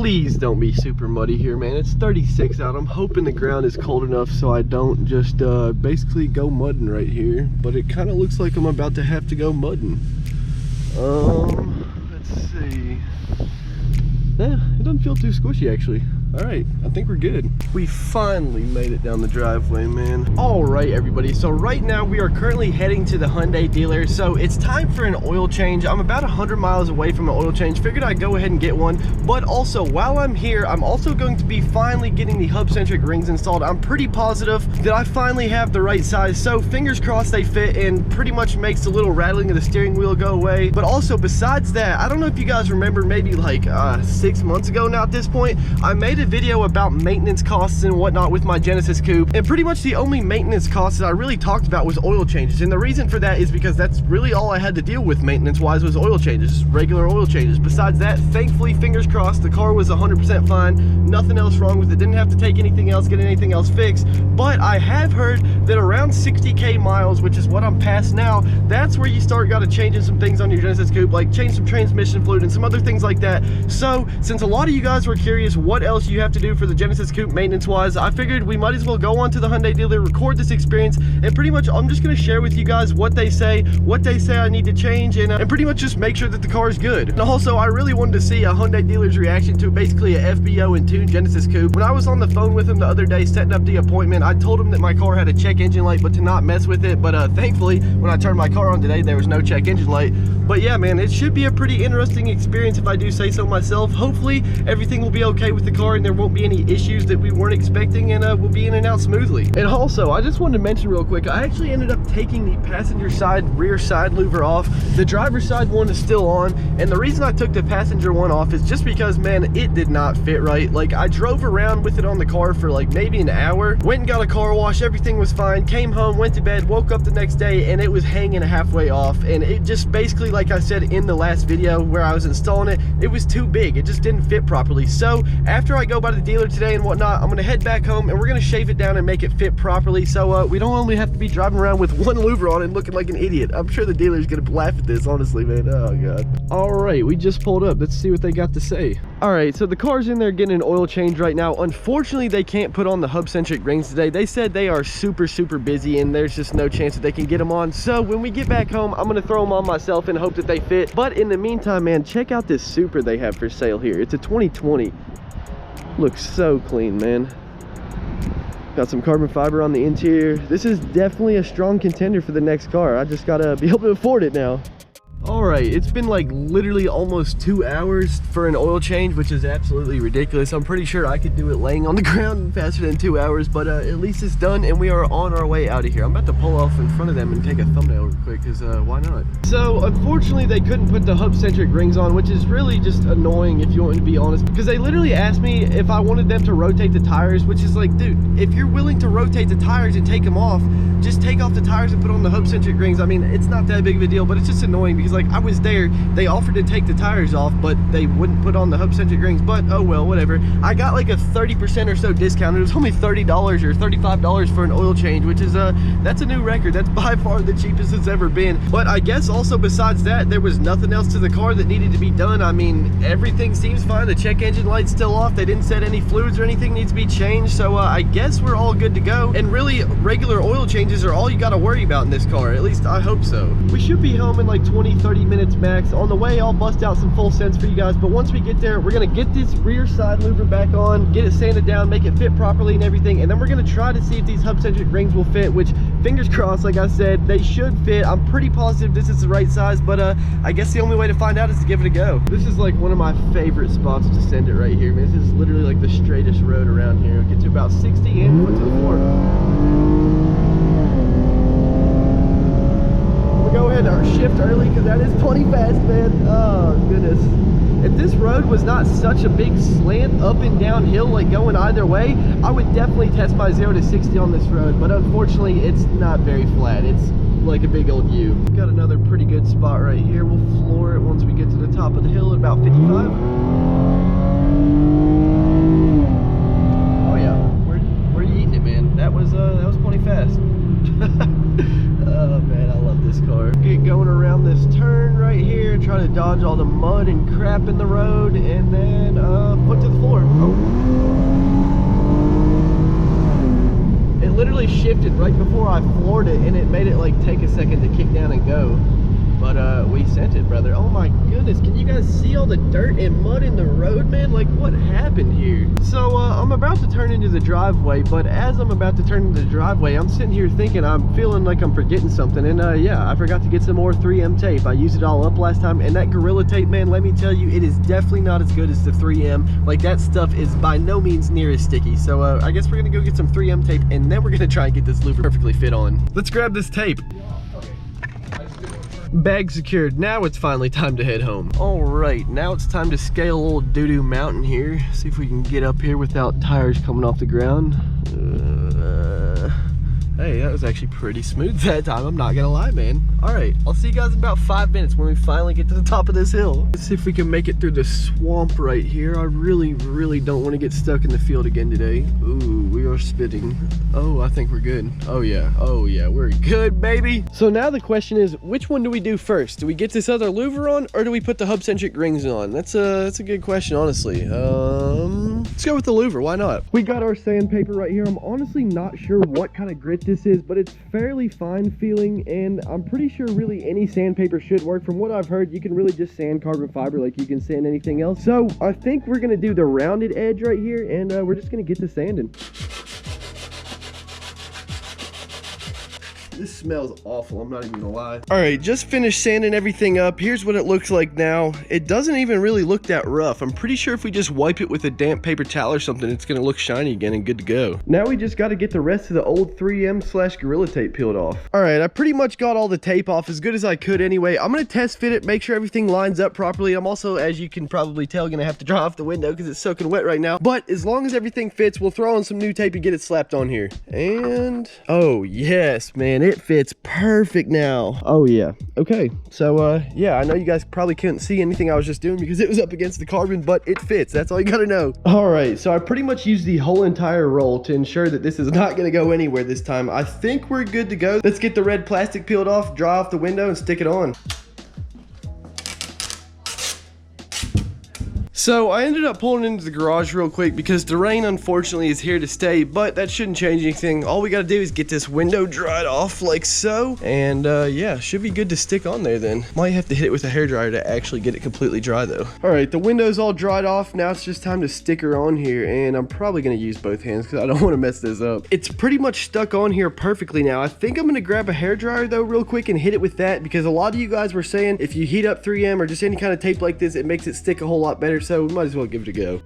Please don't be super muddy here, man. It's 36 out. I'm hoping the ground is cold enough so I don't just basically go mudding right here. But it kind of looks like I'm about to have to go mudding. Let's see. Yeah, it doesn't feel too squishy actually. All right, I think we're good. We finally made it down the driveway, man. All right, everybody. So right now we are currently heading to the Hyundai dealer. So it's time for an oil change. I'm about 100 miles away from an oil change. Figured I'd go ahead and get one. But also, while I'm here, I'm also going to be finally getting the hub-centric rings installed. I'm pretty positive that I finally have the right size. So fingers crossed they fit and pretty much makes the little rattling of the steering wheel go away. But also, besides that, I don't know if you guys remember, maybe like 6 months ago now at this point, I made a video about maintenance costs and whatnot with my Genesis Coupe, and pretty much the only maintenance costs that I really talked about was oil changes. And the reason for that is because that's really all I had to deal with maintenance wise was oil changes, regular oil changes. Besides that, thankfully, fingers crossed, the car was 100% fine, nothing else wrong with it, didn't have to take anything else, get anything else fixed. But I have heard that around 60k miles, which is what I'm past now, that's where you start gotta changing some things on your Genesis Coupe, like change some transmission fluid and some other things like that. So since a lot of you guys were curious what else you have to do for the Genesis Coupe maintenance wise, I figured we might as well go on to the Hyundai dealer, record this experience, and pretty much I'm just going to share with you guys what they say I need to change, and pretty much just make sure that the car is good. And also, I really wanted to see a Hyundai dealer's reaction to basically a FBO and tuned Genesis Coupe. When I was on the phone with him the other day setting up the appointment, I told him that my car had a check engine light but to not mess with it. But thankfully, when I turned my car on today, there was no check engine light. But yeah, man, it should be a pretty interesting experience if I do say so myself. Hopefully everything will be okay with the car and there won't be any issues that we weren't expecting, and we'll be in and out smoothly. And also, I just wanted to mention real quick, I actually ended up taking the passenger side rear side louver off. The driver's side one is still on, and the reason I took the passenger one off is just because, man, it did not fit right. Like, I drove around with it on the car for like maybe an hour, went and got a car wash, everything was fine, came home, went to bed, woke up the next day, and it was hanging halfway off. And it just basically, like I said in the last video where I was installing it, it was too big, it just didn't fit properly. So after I go by the dealer today and whatnot, I'm gonna head back home and we're gonna shave it down and make it fit properly, so we don't only have to be driving around with one louver on and looking like an idiot. I'm sure the dealer's gonna laugh at this, honestly, man. Oh god. All right, we just pulled up. Let's see what they got to say. All right, so the car's in there getting an oil change right now. Unfortunately, they can't put on the hub-centric rings today. They said they are super busy and there's just no chance that they can get them on. So when we get back home, I'm gonna throw them on myself and hope that they fit. But in the meantime, man, check out this Supra they have for sale here. It's a 2020. Looks so clean, man. Got some carbon fiber on the interior. This is definitely a strong contender for the next car. I just gotta be able to afford it now. All right, it's been like literally almost 2 hours for an oil change, which is absolutely ridiculous. I'm pretty sure I could do it laying on the ground faster than 2 hours, but at least it's done and we are on our way out of here. I'm about to pull off in front of them and take a thumbnail real quick, because why not? So unfortunately they couldn't put the hub-centric rings on, which is really just annoying if you want me to be honest, because they literally asked me if I wanted them to rotate the tires, which is like, dude, if you're willing to rotate the tires and take them off, just take off the tires and put on the hub-centric rings. I mean, it's not that big of a deal, but it's just annoying because like I was there, they offered to take the tires off, but they wouldn't put on the hub-centric rings. But oh well, whatever. I got like a 30% or so discount. It was only $30 or $35 for an oil change, which is that's a new record. That's by far the cheapest it's ever been. But I guess also besides that, there was nothing else to the car that needed to be done. I mean, everything seems fine. The check engine light's still off. They didn't set any fluids or anything needs to be changed. So I guess we're all good to go. And really, regular oil changes are all you got to worry about in this car. At least I hope so. We should be home in like 20-30 minutes max. On the way, I'll bust out some full scents for you guys, but once we get there, we're gonna get this rear side louver back on, get it sanded down, make it fit properly and everything, and then we're gonna try to see if these hub-centric rings will fit, which fingers crossed, like I said, they should fit. I'm pretty positive this is the right size, but I guess the only way to find out is to give it a go. This is like one of my favorite spots to send it right here, man. This is literally like the straightest road around here. We'll get to about 60 and foot to the floor. Go ahead and shift early because that is plenty fast, man. Oh goodness, if this road was not such a big slant up and downhill, like going either way, I would definitely test my 0 to 60 on this road, but unfortunately it's not very flat. It's like a big old U. Got another pretty good spot right here. We'll floor it once we get to the top of the hill at about 55. Oh yeah, where are you eating it, man? That was plenty fast. Oh man, I love this. this car. Get going around this turn right here, try to dodge all the mud and crap in the road, and then foot to the floor. Oh. It literally shifted right before I floored it, and it made it like take a second to kick down and go. But we sent it, brother. Oh my goodness, can you guys see all the dirt and mud in the road, man? Like, what happened here? So I'm about to turn into the driveway, but as I'm about to turn into the driveway, I'm sitting here thinking, I'm feeling like I'm forgetting something. And yeah, I forgot to get some more 3M tape. I used it all up last time, and that Gorilla Tape, man, let me tell you, it is definitely not as good as the 3M. Like, that stuff is by no means near as sticky. So I guess we're gonna go get some 3M tape, and then we're gonna try and get this louver perfectly fit on. Let's grab this tape. Bag secured. Now it's finally time to head home. All right, now it's time to scale old doo-doo mountain here. See if we can get up here without tires coming off the ground. Hey, that was actually pretty smooth that time, I'm not gonna lie, man. All right, I'll see you guys in about 5 minutes when we finally get to the top of this hill. Let's see if we can make it through the swamp right here. I really don't want to get stuck in the field again today. Ooh, we are spitting. Oh, I think we're good. Oh yeah, we're good, baby. So now the question is, which one do we do first? Do we get this other louver on, or do we put the hub-centric rings on? That's a good question, honestly. Let's go with the louver, why not? We got our sandpaper right here. I'm honestly not sure what kind of grit this is, but it's fairly fine feeling, and I'm pretty sure really any sandpaper should work. From what I've heard, you can really just sand carbon fiber like you can sand anything else. So I think we're gonna do the rounded edge right here, and we're just gonna get to sanding. This smells awful, I'm not even gonna lie. All right, just finished sanding everything up. Here's what it looks like now. It doesn't even really look that rough. I'm pretty sure if we just wipe it with a damp paper towel or something, it's gonna look shiny again and good to go. Now we just gotta get the rest of the old 3M/Gorilla Tape peeled off. All right, I pretty much got all the tape off as good as I could anyway. I'm gonna test fit it, make sure everything lines up properly. I'm also, as you can probably tell, gonna have to dry off the window because it's soaking wet right now. But as long as everything fits, we'll throw on some new tape and get it slapped on here. And, oh yes, man, it fits perfect now. Oh yeah. Okay, so yeah, I know you guys probably couldn't see anything I was just doing because it was up against the carbon, but it fits. That's all you gotta know. All right, so I pretty much used the whole entire roll to ensure that this is not gonna go anywhere this time. I think we're good to go. Let's get the red plastic peeled off, dry off the window, and stick it on. So I ended up pulling into the garage real quick because the rain unfortunately is here to stay, but that shouldn't change anything. All we gotta do is get this window dried off like so, and yeah, should be good to stick on there then. Might have to hit it with a hairdryer to actually get it completely dry though. All right, the window's all dried off. Now it's just time to stick her on here, and I'm probably gonna use both hands because I don't want to mess this up. It's pretty much stuck on here perfectly now. I think I'm gonna grab a hairdryer though real quick and hit it with that, because a lot of you guys were saying if you heat up 3M or just any kind of tape like this, it makes it stick a whole lot better. So we might as well give it a go.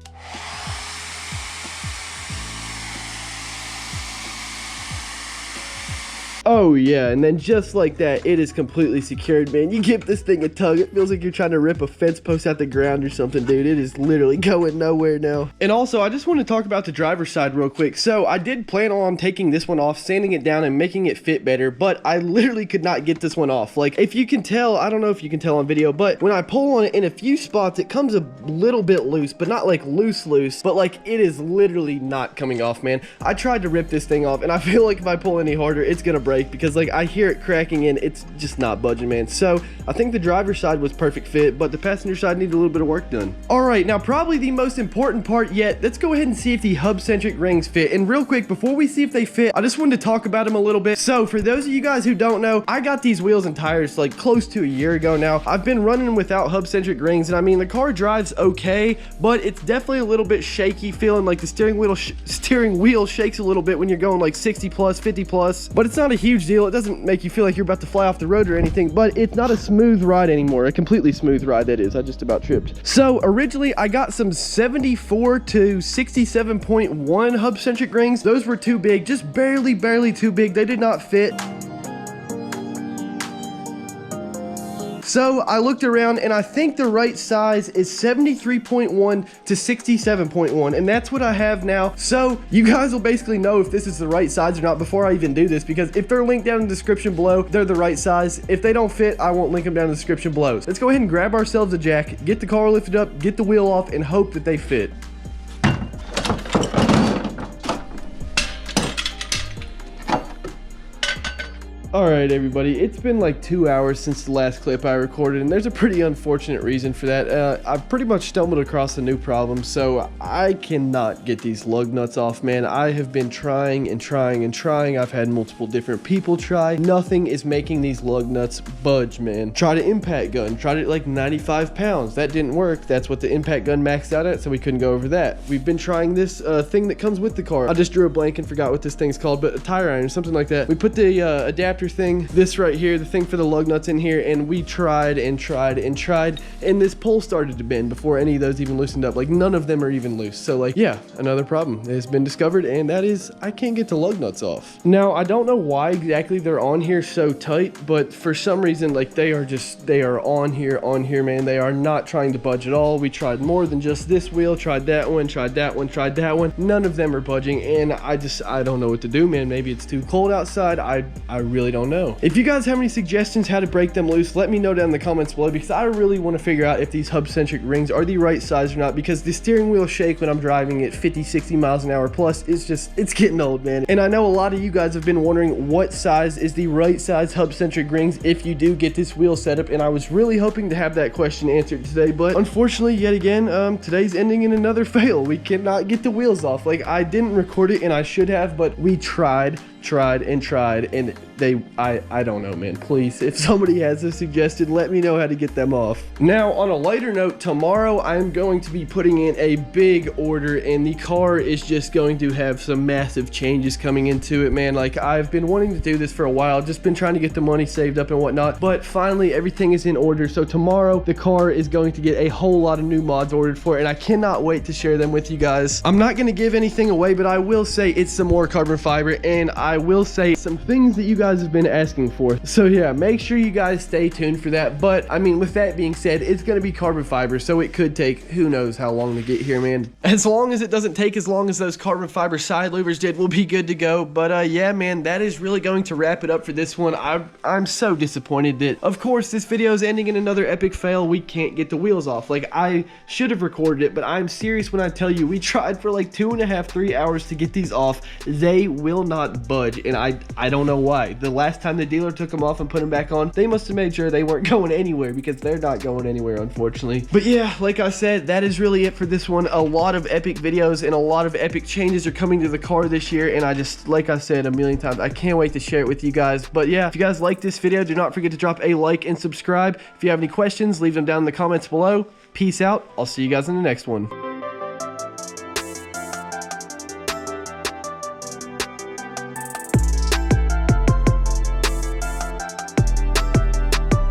Oh yeah, and then just like that, it is completely secured, man. You give this thing a tug, it feels like you're trying to rip a fence post out the ground or something, dude. It is literally going nowhere now. And also, I just want to talk about the driver's side real quick. So I did plan on taking this one off, sanding it down and making it fit better, but I literally could not get this one off. Like, if you can tell, I don't know if you can tell on video, but when I pull on it in a few spots, it comes a little bit loose, but not like loose, but like it is literally not coming off, man. I tried to rip this thing off, and I feel like if I pull any harder, it's gonna break, because like I hear it cracking and it's just not budging, man. So I think the driver's side was perfect fit, but the passenger side needed a little bit of work done. All right, now probably the most important part yet, let's go ahead and see if the hub-centric rings fit. And real quick, before we see if they fit, I just wanted to talk about them a little bit. So for those of you guys who don't know, I got these wheels and tires like close to a year ago now. I've been running without hub-centric rings, and I mean, the car drives okay, but it's definitely a little bit shaky, feeling like the steering wheel shakes a little bit when you're going like 60 plus, 50 plus, but it's not a huge deal. It doesn't make you feel like you're about to fly off the road or anything, but it's not a smooth ride anymore. A completely smooth ride, that is. I just about tripped. So originally I got some 74 to 67.1 hub-centric rings. Those were too big, just barely too big. They did not fit. So I looked around, and I think the right size is 73.1 to 67.1, and that's what I have now. So you guys will basically know if this is the right size or not before I even do this, because if they're linked down in the description below, they're the right size. If they don't fit, I won't link them down in the description below. So let's go ahead and grab ourselves a jack, get the car lifted up, get the wheel off, and hope that they fit. Alright everybody, it's been like 2 hours since the last clip I recorded, and there's a pretty unfortunate reason for that. I've pretty much stumbled across a new problem, so I cannot get these lug nuts off, man. I have been trying and trying and trying. I've had multiple different people try. Nothing is making these lug nuts budge, man. Tried an impact gun, tried it like 95 pounds. That didn't work. That's what the impact gun maxed out at, so we couldn't go over that. We've been trying this thing that comes with the car. I just drew a blank and forgot what this thing's called, but a tire iron or something like that. We put the adapter thing, this right here, the thing for the lug nuts in here, and we tried and tried and tried, and this pole started to bend before any of those even loosened up. Like, none of them are even loose. So like, yeah, another problem has been discovered, and that is I can't get the lug nuts off. Now, I don't know why exactly they're on here so tight, but for some reason, like, they are on here, man. They are not trying to budge at all. We tried more than just this wheel, tried that one, tried that one, tried that one. None of them are budging, and I don't know what to do, man. Maybe it's too cold outside. I really don't know. If you guys have any suggestions how to break them loose, let me know down in the comments below, because I really want to figure out if these hub-centric rings are the right size or not, because the steering wheel shake when I'm driving at 50, 60 miles an hour plus is just, it's getting old, man. And I know a lot of you guys have been wondering what size is the right size hub-centric rings if you do get this wheel setup, and I was really hoping to have that question answered today, but unfortunately, yet again, today's ending in another fail. We cannot get the wheels off. Like, I didn't record it, and I should have, but we tried and tried, and I don't know, man. Please, if somebody has a suggestion, let me know how to get them off. Now, on a lighter note, tomorrow I'm going to be putting in a big order, and the car is just going to have some massive changes coming into it, man. Like, I've been wanting to do this for a while, just been trying to get the money saved up and whatnot, but finally everything is in order. So tomorrow the car is going to get a whole lot of new mods ordered for it, and I cannot wait to share them with you guys. I'm not going to give anything away, but I will say it's some more carbon fiber, and I will say some things that you guys have been asking for. So yeah, make sure you guys stay tuned for that. But I mean, with that being said, it's going to be carbon fiber, so it could take who knows how long to get here, man. As long as it doesn't take as long as those carbon fiber side louvers did, we'll be good to go. But yeah, man, that is really going to wrap it up for this one. I'm so disappointed that, of course, this video is ending in another epic fail. We can't get the wheels off. Like, I should have recorded it, but I'm serious when I tell you we tried for like 2.5, 3 hours to get these off. They will not budge, and I don't know why. The last time the dealer took them off and put them back on, they must have made sure they weren't going anywhere, because they're not going anywhere, unfortunately. But yeah, like I said, that is really it for this one. A lot of epic videos and a lot of epic changes are coming to the car this year, and I just, like I said a million times, I can't wait to share it with you guys. But yeah, if you guys like this video, do not forget to drop a like and subscribe. If you have any questions, leave them down in the comments below. Peace out. I'll see you guys in the next one.